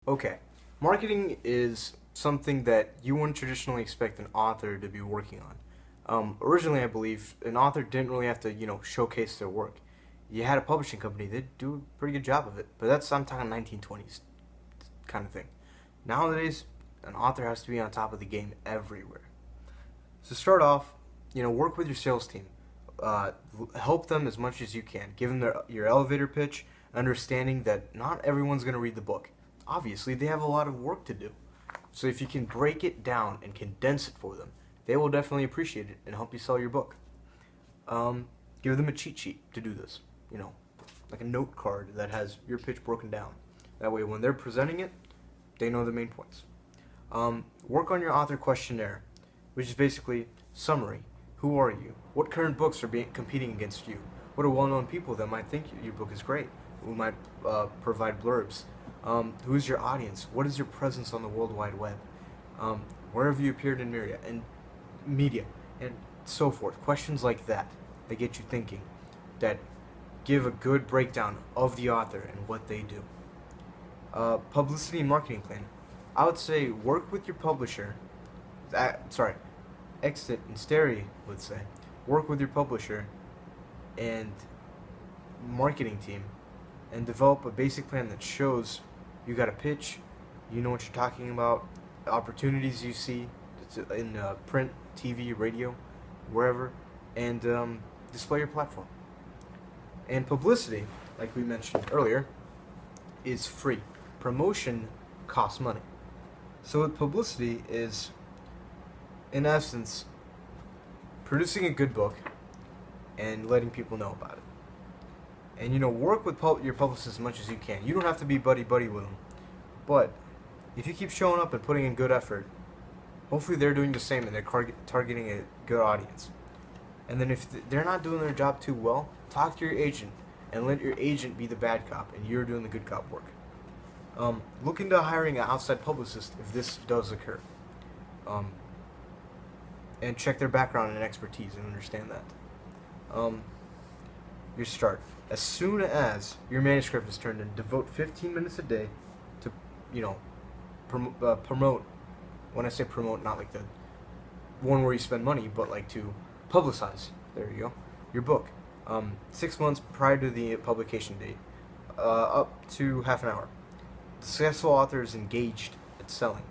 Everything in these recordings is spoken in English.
Okay, marketing is something that you wouldn't traditionally expect an author to be working on. Originally, I believe an author didn't really have to, showcase their work. You had a publishing company; they'd do a pretty good job of it. But I'm talking 1920s kind of thing. Nowadays, an author has to be on top of the game everywhere. So start off, work with your sales team. Uh, Help them as much as you can. Give them your elevator pitch, understanding that not everyone's going to read the book. Obviously, they have a lot of work to do. So if you can break it down and condense it for them, they will definitely appreciate it and help you sell your book. Um, Give them a cheat sheet to do this. You know, like a note card that has your pitch broken down. That way, when they're presenting it, they know the main points. Work on your author questionnaire, which is basically summary. Who are you? What current books are competing against you? What are well-known people that might think your book is great? Who might provide blurbs? Who's your audience? What is your presence on the World Wide Web? Where have you appeared in media, and so forth? Questions like that get you thinking, that give a good breakdown of the author and what they do. Publicity and marketing plan. I would say work with your publisher. Sorry, Exit and Steri would say work with your publisher and marketing team and develop a basic plan that shows you got a pitch, you know what you're talking about, opportunities you see in print, TV, radio, wherever, and display your platform. And publicity, like we mentioned earlier, is free. Promotion costs money. So with publicity is, in essence, producing a good book and letting people know about it. And work with your publicist as much as you can. You don't have to be buddy buddy with them, but if you keep showing up and putting in good effort, hopefully they're doing the same and they're targeting a good audience. And then if they're not doing their job too well, talk to your agent and let your agent be the bad cop and you're doing the good cop work. Look into hiring an outside publicist if this does occur. And check their background and expertise and understand that. Your start. As soon as your manuscript is turned in, devote 15 minutes a day to, promote. When I say promote, not like the one where you spend money, but like to publicize. There you go. Your book. 6 months prior to the publication date, up to half an hour. The successful author is engaged at selling,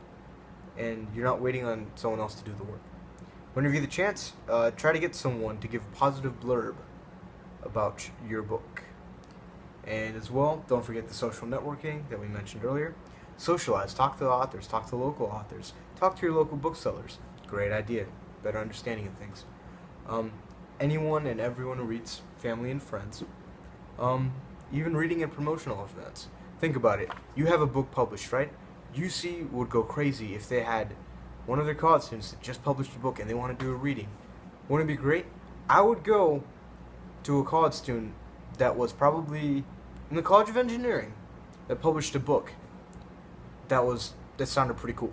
and you're not waiting on someone else to do the work. Whenever you get the chance, try to get someone to give a positive blurb about your book. And as well, don't forget the social networking that we mentioned earlier. Socialize, talk to the authors, talk to local authors, talk to your local booksellers. Great idea, better understanding of things. Anyone and everyone who reads, family and friends. Even reading at promotional events. Think about it. You have a book published, right? UC would go crazy if they had one of their college students that just published a book and they want to do a reading. Wouldn't it be great? I would go to a college student that was probably in the College of Engineering that published a book that sounded pretty cool.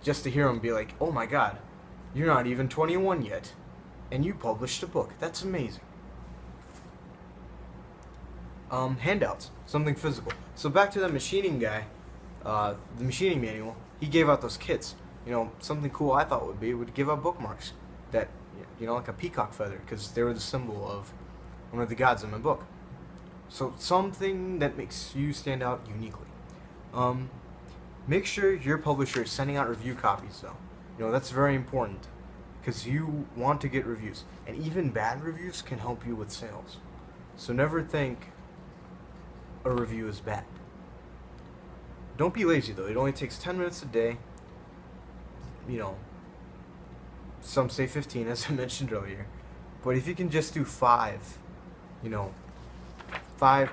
Just to hear him be like, "Oh my God, you're not even 21 yet, and you published a book. That's amazing." Handouts, something physical. So back to the machining guy, the machining manual. He gave out those kits. Something cool I thought would give out bookmarks that, like a peacock feather, because they were the symbol of one of the gods in my book. So something that makes you stand out uniquely. Make sure your publisher is sending out review copies, though. That's very important because you want to get reviews, and even bad reviews can help you with sales. So never think a review is bad. Don't be lazy, though. It only takes 10 minutes a day. Some say 15, as I mentioned earlier. But if you can just do 5, 5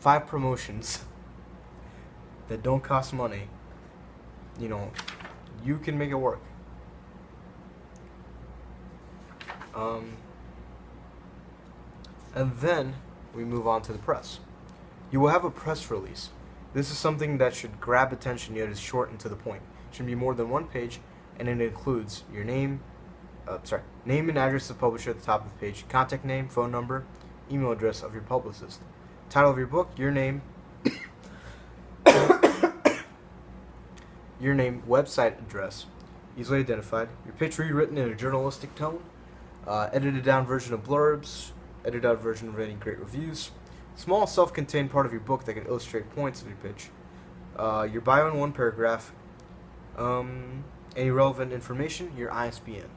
5 promotions that don't cost money, you can make it work. And then we move on to the press. You will have a press release. This is something that should grab attention yet is short and to the point. It shouldn't be more than one page, and it includes your name and address of the publisher at the top of the page, contact name, phone number, email address of your publicist, title of your book, your name, your name, website address, easily identified, your pitch rewritten in a journalistic tone, edited down version of blurbs, edited out version of any great reviews, small self-contained part of your book that can illustrate points of your pitch, your bio in one paragraph, any relevant information, your ISBN.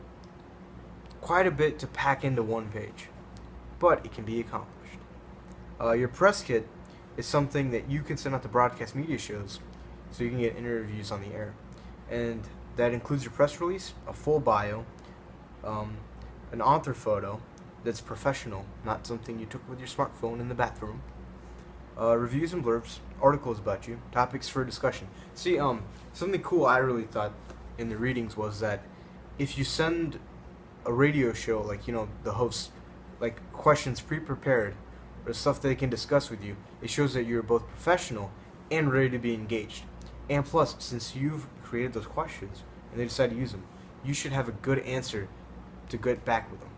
Quite a bit to pack into one page, but it can be accomplished. Your press kit is something that you can send out to broadcast media shows so you can get interviews on the air. And that includes your press release, a full bio, an author photo that's professional, not something you took with your smartphone in the bathroom, reviews and blurbs, articles about you, topics for discussion. See, something cool I really thought in the readings was that if you send a radio show, like, the host, like, questions pre-prepared, or stuff they can discuss with you, it shows that you're both professional and ready to be engaged. And plus, since you've created those questions and they decide to use them, you should have a good answer to get back with them.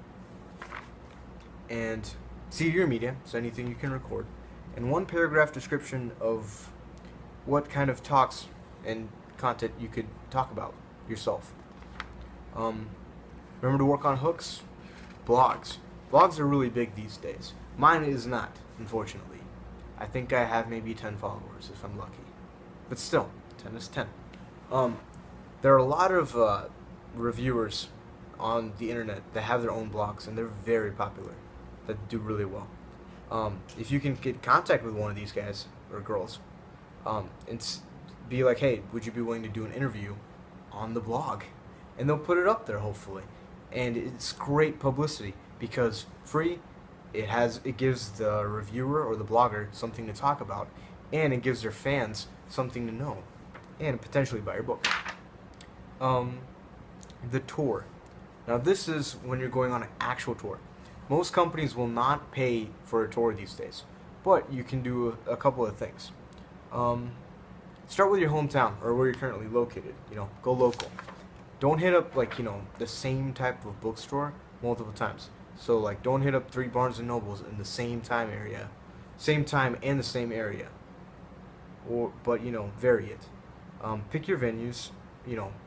And see your media, so anything you can record, and one paragraph description of what kind of talks and content you could talk about yourself. Remember to work on hooks. Blogs. Blogs are really big these days. Mine is not, unfortunately. I think I have maybe 10 followers if I'm lucky. But still, 10 is 10. There are a lot of reviewers on the internet that have their own blogs, and they're very popular, that do really well. If you can get contact with one of these guys or girls, and be like, hey, would you be willing to do an interview on the blog? And they'll put it up there, hopefully. And it's great publicity because free, it gives the reviewer or the blogger something to talk about, and it gives their fans something to know, and potentially buy your book. The tour. Now this is when you're going on an actual tour. Most companies will not pay for a tour these days, but you can do a couple of things. Start with your hometown or where you're currently located. Go local. Don't hit up the same type of bookstore multiple times. So don't hit up 3 Barnes and Nobles in the same time and the same area. But vary it. Pick your venues.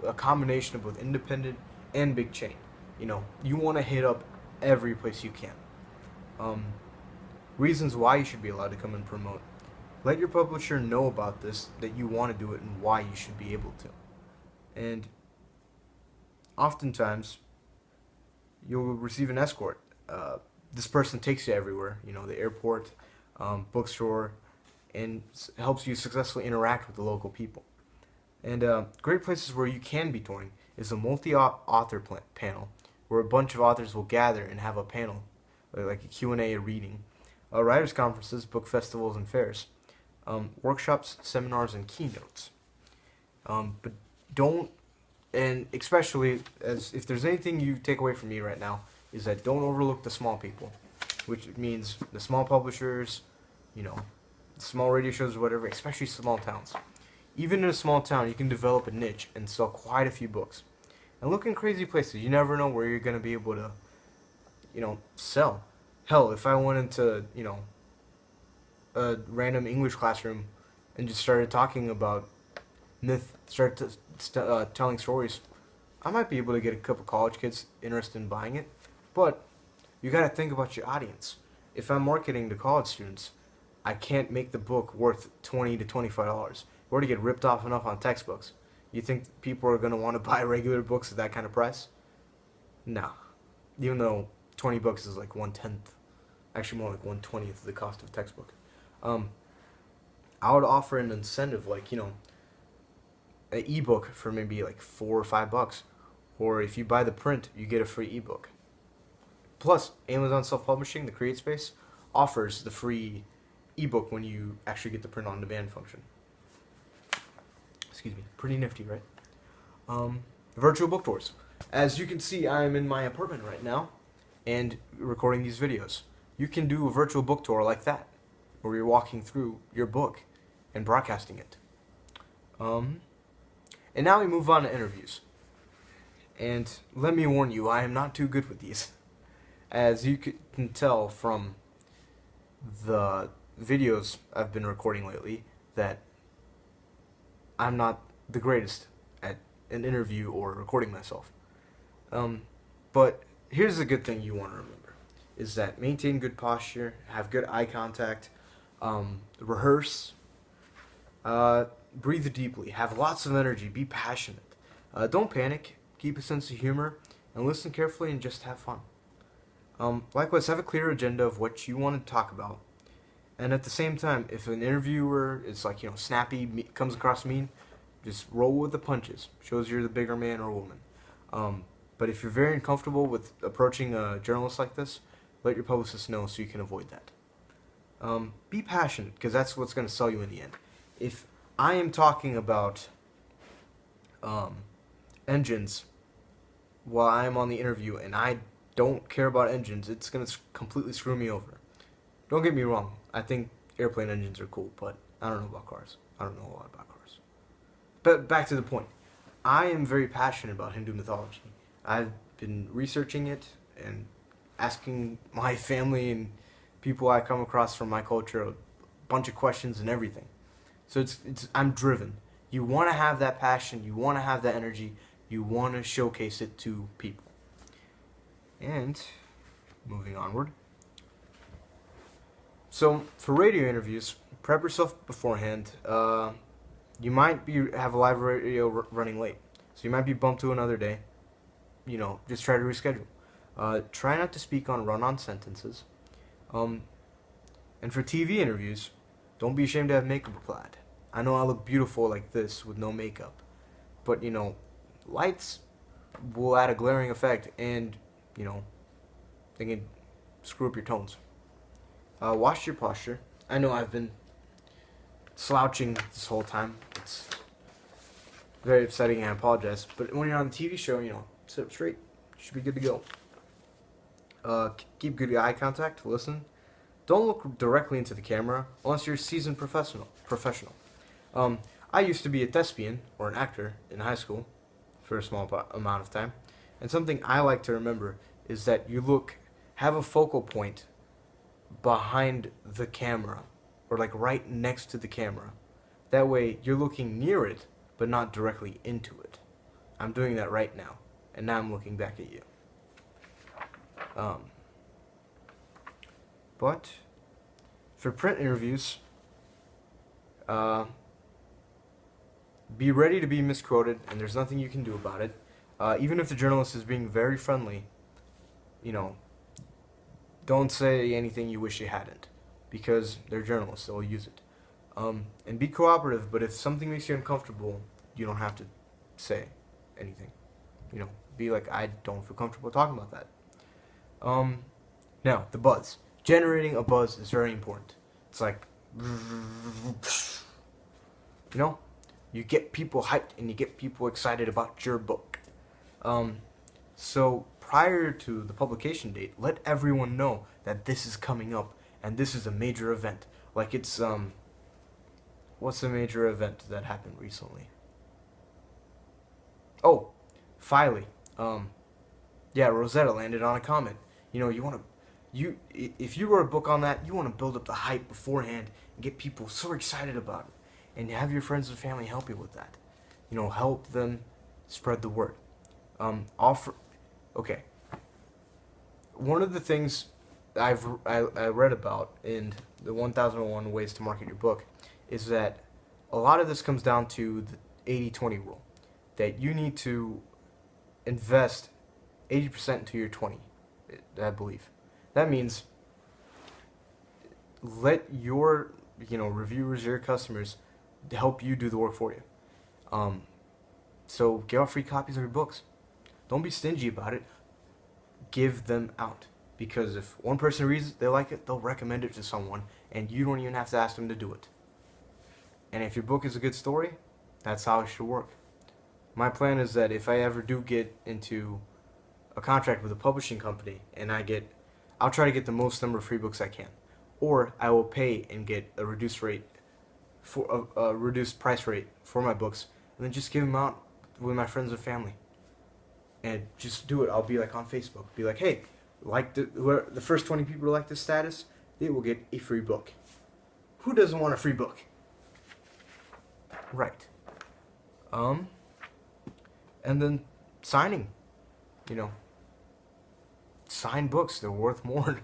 A combination of both independent and big chain. You want to hit up every place you can. Reasons why you should be allowed to come and promote. Let your publisher know about this, that you want to do it, and why you should be able to. And oftentimes, you'll receive an escort. This person takes you everywhere, the airport, bookstore, and helps you successfully interact with the local people. And great places where you can be touring is a multi-author panel, where a bunch of authors will gather and have a panel, like a Q&A, a reading, writers' conferences, book festivals, and fairs, workshops, seminars, and keynotes. But don't, and especially, if there's anything you take away from me right now, is that don't overlook the small people, which means the small publishers, small radio shows or whatever, especially small towns. Even in a small town, you can develop a niche and sell quite a few books. And look in crazy places. You never know where you're going to be able to, sell. Hell, if I went into, a random English classroom and just started talking about telling stories, I might be able to get a couple college kids interested in buying it. But you got to think about your audience. If I'm marketing to college students, I can't make the book worth $20 to $25. We already get ripped off enough on textbooks. You think people are going to want to buy regular books at that kind of price? No. Even though 20 bucks is like 1/10, actually more like 1/20th of the cost of a textbook. I would offer an incentive, an ebook for maybe like $4 or $5, or if you buy the print, you get a free ebook. Plus, Amazon Self-Publishing, the CreateSpace, offers the free ebook when you actually get the print on demand function. Excuse me, pretty nifty, right? Virtual book tours. As you can see, I'm in my apartment right now and recording these videos. You can do a virtual book tour like that, where you're walking through your book and broadcasting it. And now we move on to interviews. And let me warn you, I am not too good with these. As you can tell from the videos I've been recording lately, that I'm not the greatest at an interview or recording myself. But here's a good thing you want to remember, is that maintain good posture, have good eye contact, rehearse, breathe deeply, have lots of energy, be passionate. Don't panic, keep a sense of humor, and listen carefully and just have fun. Likewise, have a clear agenda of what you want to talk about. And at the same time, if an interviewer is like, snappy, comes across mean, just roll with the punches. Shows you're the bigger man or woman. But if you're very uncomfortable with approaching a journalist like this, let your publicist know so you can avoid that. Be passionate, because that's what's going to sell you in the end. If I am talking about engines while I'm on the interview and I don't care about engines, it's going to completely screw me over. Don't get me wrong, I think airplane engines are cool, but I don't know about cars. I don't know a lot about cars. But back to the point. I am very passionate about Hindu mythology. I've been researching it and asking my family and people I come across from my culture a bunch of questions and everything. So I'm driven. You want to have that passion, you want to have that energy, you want to showcase it to people. And moving onward. So for radio interviews, prep yourself beforehand. You might have a live radio running late, so you might be bumped to another day. Just try to reschedule. Try not to speak on run-on sentences. And for TV interviews, don't be ashamed to have makeup applied. I know I look beautiful like this with no makeup, but lights will add a glaring effect, and they can screw up your tones. Watch your posture. I know I've been slouching this whole time. It's very upsetting, and I apologize. But when you're on a TV show, sit up straight. You should be good to go. Keep good eye contact. Listen. Don't look directly into the camera unless you're a seasoned professional. I used to be a thespian or an actor in high school for a small amount of time, and something I like to remember is that have a focal point behind the camera, or like right next to the camera. That way you're looking near it, but not directly into it. I'm doing that right now, and now I'm looking back at you. But for print interviews, be ready to be misquoted, and there's nothing you can do about it. Even if the journalist is being very friendly, don't say anything you wish you hadn't, because they're journalists, they'll use it. And be cooperative, but if something makes you uncomfortable, you don't have to say anything. Be like, I don't feel comfortable talking about that. Now, the buzz. Generating a buzz is very important. It's like, you get people hyped and you get people excited about your book. So prior to the publication date, let everyone know that this is coming up and this is a major event. Like it's, what's a major event that happened recently? Oh, Filey. Yeah, Rosetta landed on a comet. If you wrote a book on that, you want to build up the hype beforehand and get people so excited about it, and have your friends and family help you with that. Help them spread the word. Okay. One of the things I read about in the 1001 Ways to Market Your Book is that a lot of this comes down to the 80-20 rule, that you need to invest 80% into your 20, I believe. That means let your reviewers, your customers, help you do the work for you. So give out free copies of your books. Don't be stingy about it. Give them out. Because if one person reads it, they like it, they'll recommend it to someone, and you don't even have to ask them to do it. And if your book is a good story, that's how it should work. My plan is that if I ever do get into a contract with a publishing company and I'll try to get the most number of free books I can. Or I will pay and get a reduced price rate for my books, and then just give them out with my friends and family. And just do it. I'll be like on Facebook. Be like, hey, the first 20 people who like this status, they will get a free book. Who doesn't want a free book? Right. Um, and then signing, you know, sign books. They're worth more.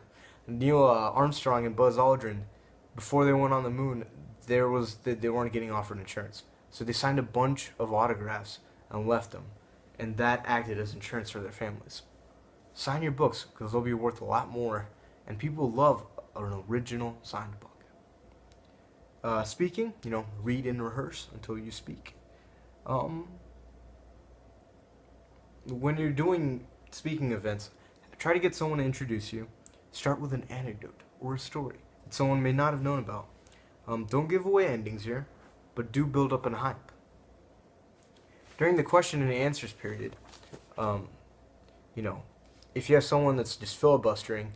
Neil Armstrong and Buzz Aldrin, before they went on the moon, they weren't getting offered insurance, so they signed a bunch of autographs and left them, and that acted as insurance for their families. Sign your books because they'll be worth a lot more, and people love an original signed book. Speaking, read and rehearse until you speak. Um, when you're doing speaking events, try to get someone to introduce you. Start with an anecdote or a story that someone may not have known about. Don't give away endings here, but do build up a hype. During the question and answers period, um, if you have someone that's just filibustering,